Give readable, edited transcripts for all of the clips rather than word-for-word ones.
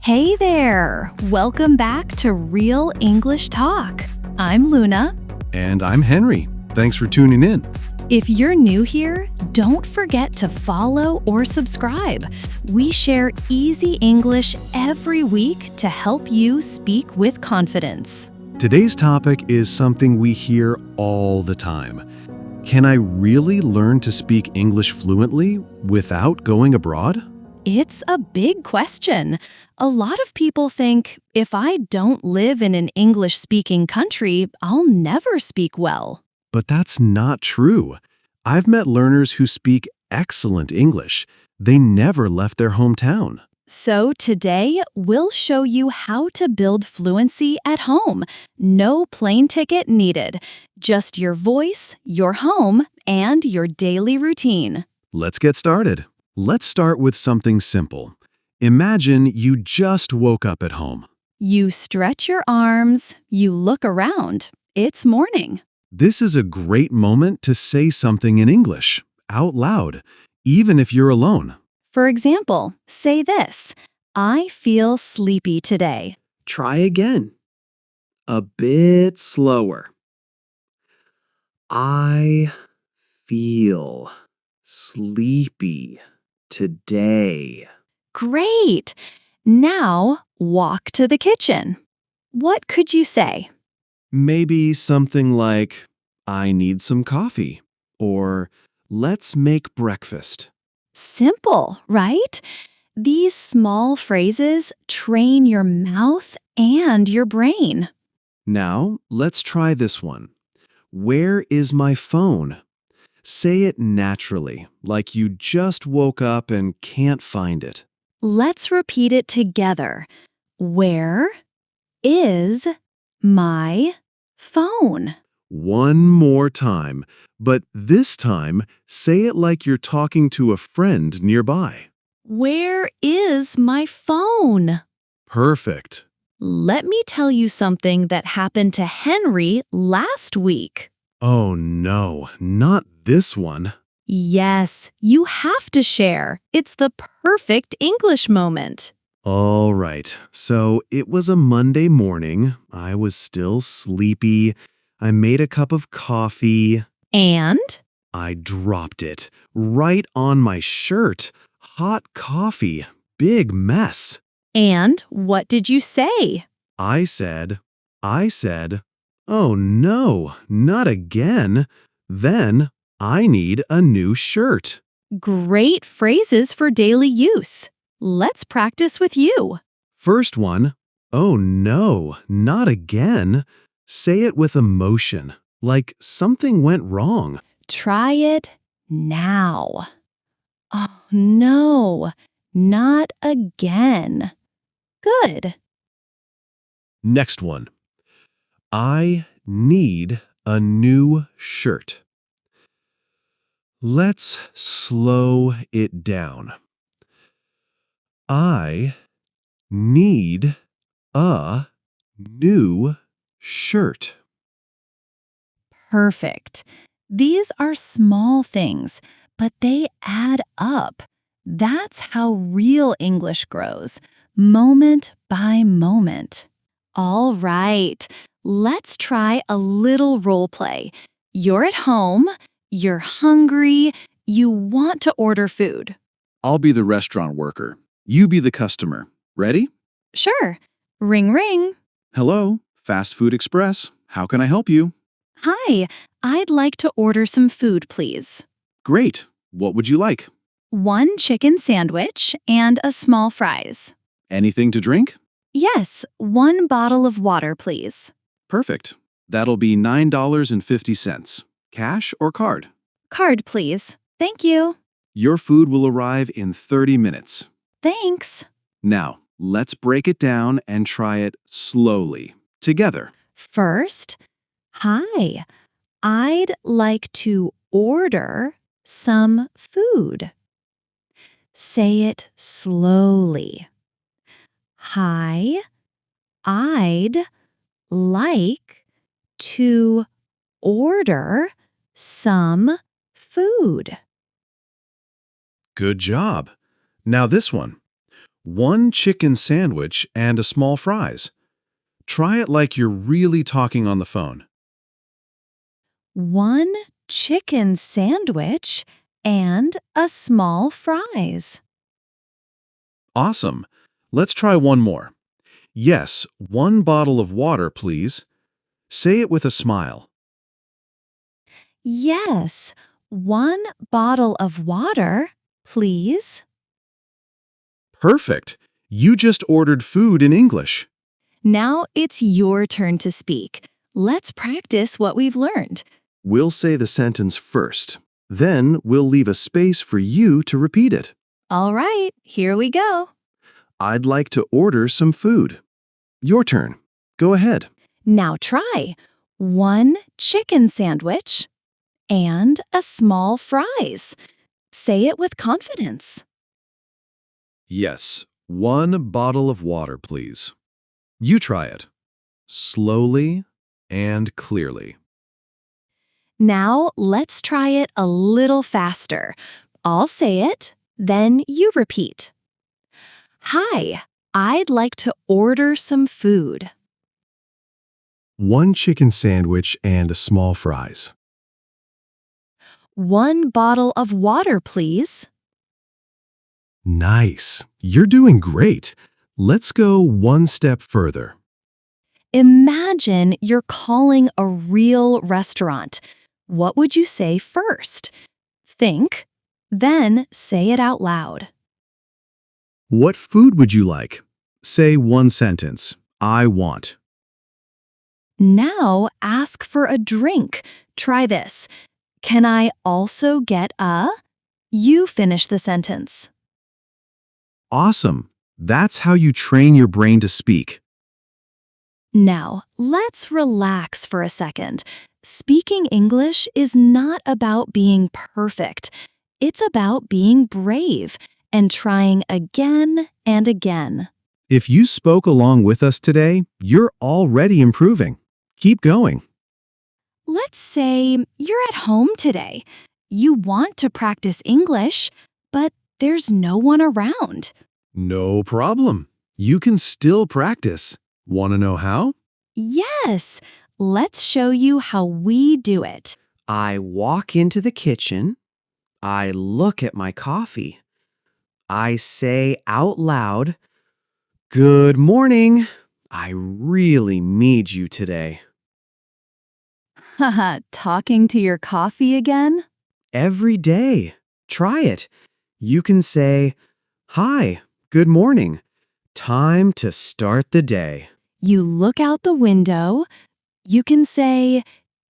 Hey there! Welcome back to Real English Talk. I'm Luna. And I'm Henry. Thanks for tuning in. If you're new here, don't forget to follow or subscribe. We share easy English every week to help you speak with confidence. Today's topic is something we hear all the time. Can I really learn to speak English fluently without going abroad? It's a big question. A lot of people think, if I don't live in an English-speaking country, I'll never speak well. But that's not true. I've met learners who speak excellent English. They never left their hometown. So today, we'll show you how to build fluency at home. No plane ticket needed. Just your voice, your home, and your daily routine. Let's get started. Let's start with something simple. Imagine you just woke up at home. You stretch your arms, you look around. It's morning. This is a great moment to say something in English, out loud, even if you're alone. For example, say this, I feel sleepy today. Try again. A bit slower. I feel sleepy today. Great! Now, walk to the kitchen. What could you say? Maybe something like, I need some coffee, or let's make breakfast. Simple, right? These small phrases train your mouth and your brain. Now, let's try this one. Where is my phone? Say it naturally, like you just woke up and can't find it. Let's repeat it together. Where is my phone? One more time, but this time, say it like you're talking to a friend nearby. Where is my phone? Perfect. Let me tell you something that happened to Henry last week. Oh no, not this one. Yes, you have to share. It's the perfect English moment. All right, so it was a Monday morning. I was still sleepy. I made a cup of coffee. And? I dropped it right on my shirt. Hot coffee. Big mess. And what did you say? I said, oh no, not again. Then I need a new shirt. Great phrases for daily use. Let's practice with you. First one, oh no, not again. Say it with emotion, like something went wrong. Try it now. Oh no, not again. Good. Next one, I need a new shirt. Let's slow it down. I need a new shirt. Perfect. These are small things, but they add up. That's how real English grows, moment by moment. All right, let's try a little role play. You're at home, you're hungry, you want to order food. I'll be the restaurant worker. You be the customer. Ready? Sure. Ring, ring. Hello, Fast Food Express. How can I help you? Hi, I'd like to order some food, please. Great. What would you like? 1 chicken sandwich and a small fries. Anything to drink? Yes, 1 bottle of water, please. Perfect. That'll be $9.50. Cash or card? Card, please. Thank you. Your food will arrive in 30 minutes. Thanks. Now, let's break it down and try it slowly. Together. First, hi, I'd like to order some food. Say it slowly. Hi, I'd like to order some food. Good job. Now this one. 1 chicken sandwich and a small fries. Try it like you're really talking on the phone. 1 chicken sandwich and a small fries. Awesome. Let's try one more. Yes, 1 bottle of water, please. Say it with a smile. Yes, 1 bottle of water, please. Perfect. You just ordered food in English. Now it's your turn to speak. Let's practice what we've learned. We'll say the sentence first. Then we'll leave a space for you to repeat it. All right, here we go. I'd like to order some food. Your turn. Go ahead. Now try 1 chicken sandwich and a small fries. Say it with confidence. Yes, 1 bottle of water, please. You try it. Slowly and clearly. Now let's try it a little faster. I'll say it, then you repeat. Hi, I'd like to order some food. 1 chicken sandwich and a small fries. 1 bottle of water, please. Nice. You're doing great. Let's go 1 step further. Imagine you're calling a real restaurant. What would you say first? Think, then say it out loud. What food would you like? Say 1 sentence. I want. Now ask for a drink. Try this. Can I also get a? You finish the sentence. Awesome. That's how you train your brain to speak. Now, let's relax for a second. Speaking English is not about being perfect. It's about being brave and trying again and again. If you spoke along with us today, you're already improving. Keep going. Let's say you're at home today. You want to practice English, but there's no one around. No problem. You can still practice. Want to know how? Yes, let's show you how we do it. I walk into the kitchen. I look at my coffee. I say out loud, "Good morning. I really need you today." Haha, talking to your coffee again? Every day. Try it. You can say, "Hi, good morning. Time to start the day." You look out the window. You can say,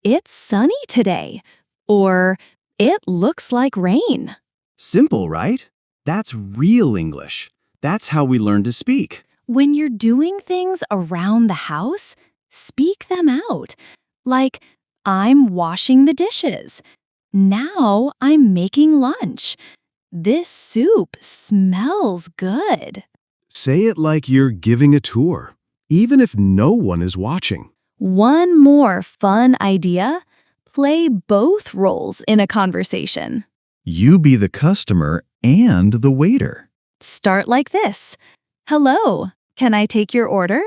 it's sunny today, or it looks like rain. Simple, right? That's real English. That's how we learn to speak. When you're doing things around the house, speak them out. Like, I'm washing the dishes. Now I'm making lunch. This soup smells good. Say it like you're giving a tour, even if no one is watching. One more fun idea. Play both roles in a conversation. You be the customer and the waiter. Start like this. Hello, can I take your order?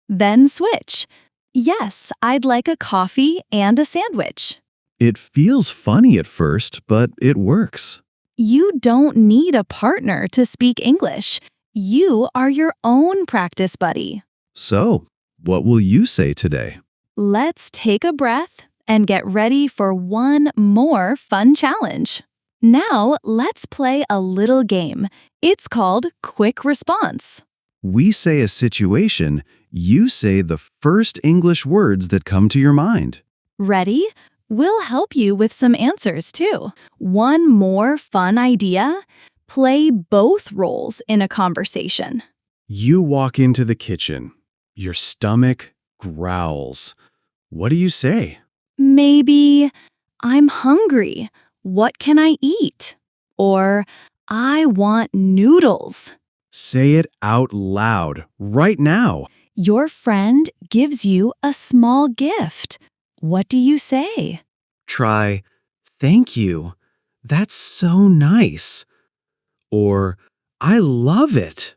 Then switch. Yes, I'd like a coffee and a sandwich. It feels funny at first, but it works. You don't need a partner to speak English. You are your own practice buddy. So, what will you say today? Let's take a breath and get ready for one more fun challenge. Now, let's play a little game. It's called Quick Response. We say a situation, you say the first English words that come to your mind. Ready? We'll help you with some answers too. One more fun idea. Play both roles in a conversation. You walk into the kitchen. Your stomach growls. What do you say? Maybe, I'm hungry. What can I eat? Or, I want noodles. Say it out loud, right now. Your friend gives you a small gift. What do you say? Try, "Thank you. That's so nice." Or, "I love it."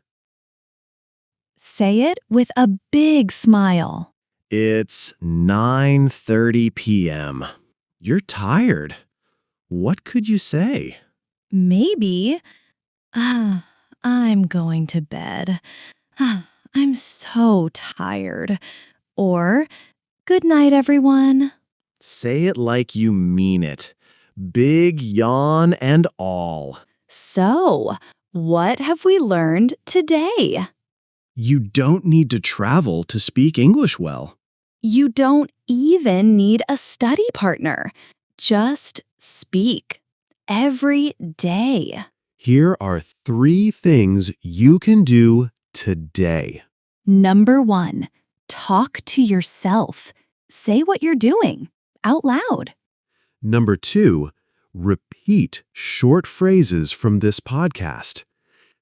Say it with a big smile. It's 9:30 p.m. You're tired. What could you say? Maybe, I'm going to bed. I'm so tired. Or, good night, everyone. Say it like you mean it. Big yawn and all. So, what have we learned today? You don't need to travel to speak English well. You don't even need a study partner. Just speak every day. Here are 3 things you can do today. Number 1, talk to yourself. Say what you're doing out loud. Number 2, repeat short phrases from this podcast.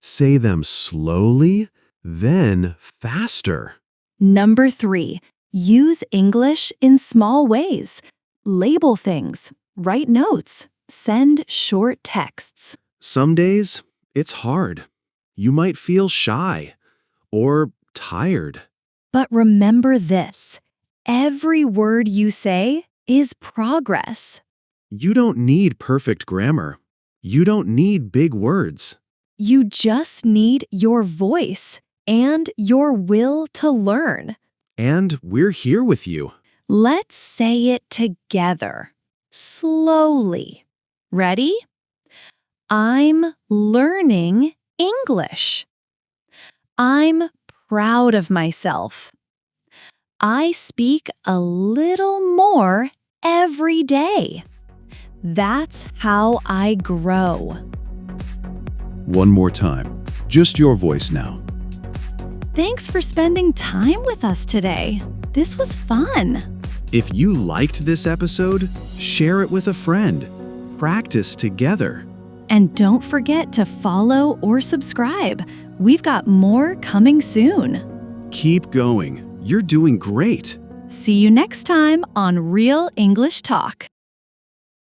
Say them slowly, then faster. Number 3, use English in small ways. Label things, write notes, send short texts. Some days, it's hard. You might feel shy or tired. But remember this, every word you say is progress. You don't need perfect grammar. You don't need big words. You just need your voice and your will to learn. And we're here with you. Let's say it together, slowly. Ready? I'm learning English. I'm proud of myself. I speak a little more every day. That's how I grow. One more time. Just your voice now. Thanks for spending time with us today. This was fun. If you liked this episode, share it with a friend. Practice together. And don't forget to follow or subscribe. We've got more coming soon. Keep going. You're doing great. See you next time on Real English Talk.